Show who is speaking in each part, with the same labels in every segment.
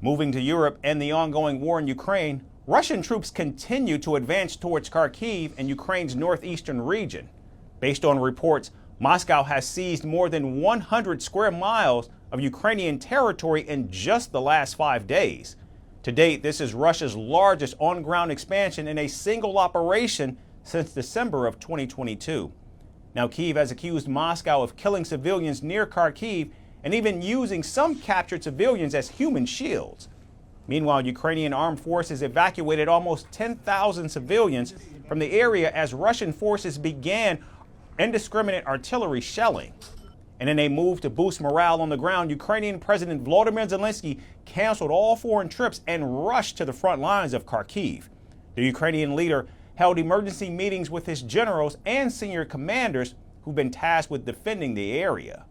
Speaker 1: Moving to Europe and the ongoing war in Ukraine, Russian troops continue to advance towards Kharkiv and Ukraine's northeastern region. Based on reports, Moscow has seized more than 100 square miles of Ukrainian territory in just the last 5 days. To date, this is Russia's largest on-ground expansion in a single operation since December of 2022. Now, Kyiv has accused Moscow of killing civilians near Kharkiv and even using some captured civilians as human shields. Meanwhile, Ukrainian armed forces evacuated almost 10,000 civilians from the area as Russian forces began indiscriminate artillery shelling. And in a move to boost morale on the ground, Ukrainian President Volodymyr Zelensky canceled all foreign trips and rushed to the front lines of Kharkiv. The Ukrainian leader held emergency meetings with his generals and senior commanders who've been tasked with defending the area.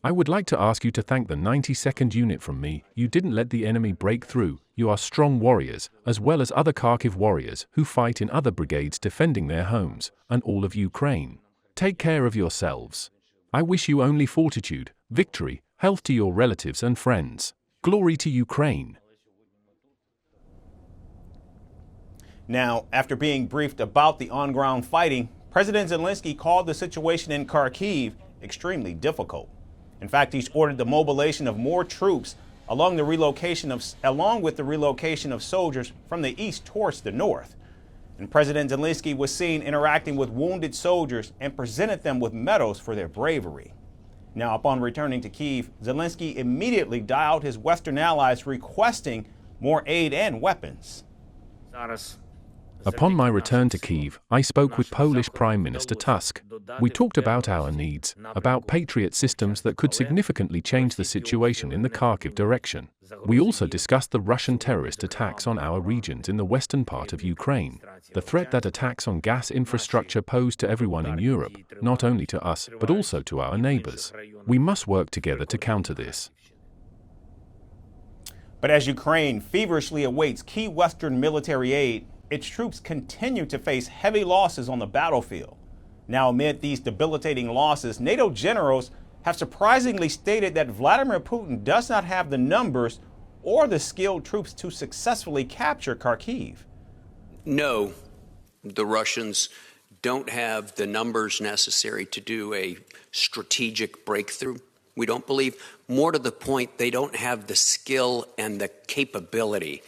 Speaker 2: I would like to ask you to thank the 92nd Unit from me. You didn't let the enemy break through. You are strong warriors, as well as other Kharkiv warriors who fight in other brigades defending their homes, and all of Ukraine. Take care of yourselves. I wish you only fortitude, victory, health to your relatives and friends. Glory to Ukraine.
Speaker 1: Now, after being briefed about the on-ground fighting, President Zelensky called the situation in Kharkiv extremely difficult. In fact, he's ordered the mobilization of more troops along with the relocation of soldiers from the east towards the north. And President Zelensky was seen interacting with wounded soldiers and presented them with medals for their bravery. Now, upon returning to Kyiv, Zelensky immediately dialed his Western allies requesting more aid and weapons.
Speaker 2: Upon my return to Kyiv, I spoke with Polish Prime Minister Tusk. We talked about our needs, about Patriot systems that could significantly change the situation in the Kharkiv direction. We also discussed the Russian terrorist attacks on our regions in the western part of Ukraine, the threat that attacks on gas infrastructure pose to everyone in Europe, not only to us, but also to our neighbors. We must work together to counter this.
Speaker 1: But as Ukraine feverishly awaits key Western military aid, its troops continue to face heavy losses on the battlefield. Now, amid these debilitating losses, NATO generals have surprisingly stated that Vladimir Putin does not have the numbers or the skilled troops to successfully capture Kharkiv.
Speaker 3: No, the Russians don't have the numbers necessary to do a strategic breakthrough. We don't believe, more to the point, they don't have the skill and the capability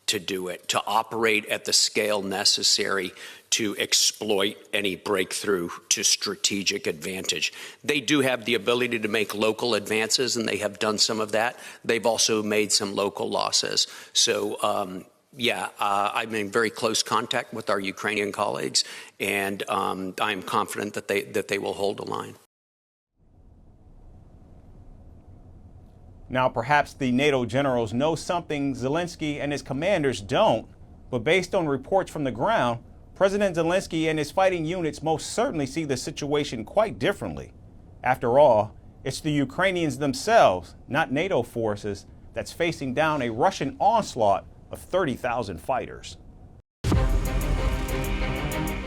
Speaker 3: to do it, to operate at the scale necessary to exploit any breakthrough to strategic advantage. They do have the ability to make local advances, and they have done some of that. They've also made some local losses. So, I'm in very close contact with our Ukrainian colleagues, and I'm confident that they will hold the line.
Speaker 1: Now, perhaps the NATO generals know something Zelensky and his commanders don't, but based on reports from the ground, President Zelensky and his fighting units most certainly see the situation quite differently. After all, it's the Ukrainians themselves, not NATO forces, that's facing down a Russian onslaught of 30,000 fighters.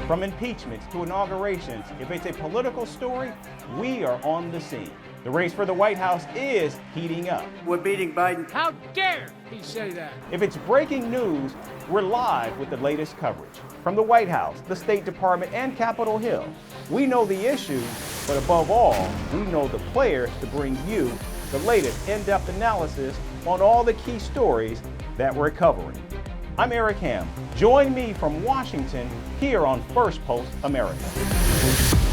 Speaker 1: From impeachments to inaugurations, if it's a political story, we are on the scene. The race for the White House is heating up.
Speaker 4: We're beating Biden.
Speaker 5: How dare he say that?
Speaker 1: If it's breaking news, we're live with the latest coverage. From the White House, the State Department, and Capitol Hill, we know the issues, but above all, we know the players to bring you the latest in-depth analysis on all the key stories that we're covering. I'm Eric Ham. Join me from Washington here on Firstpost America.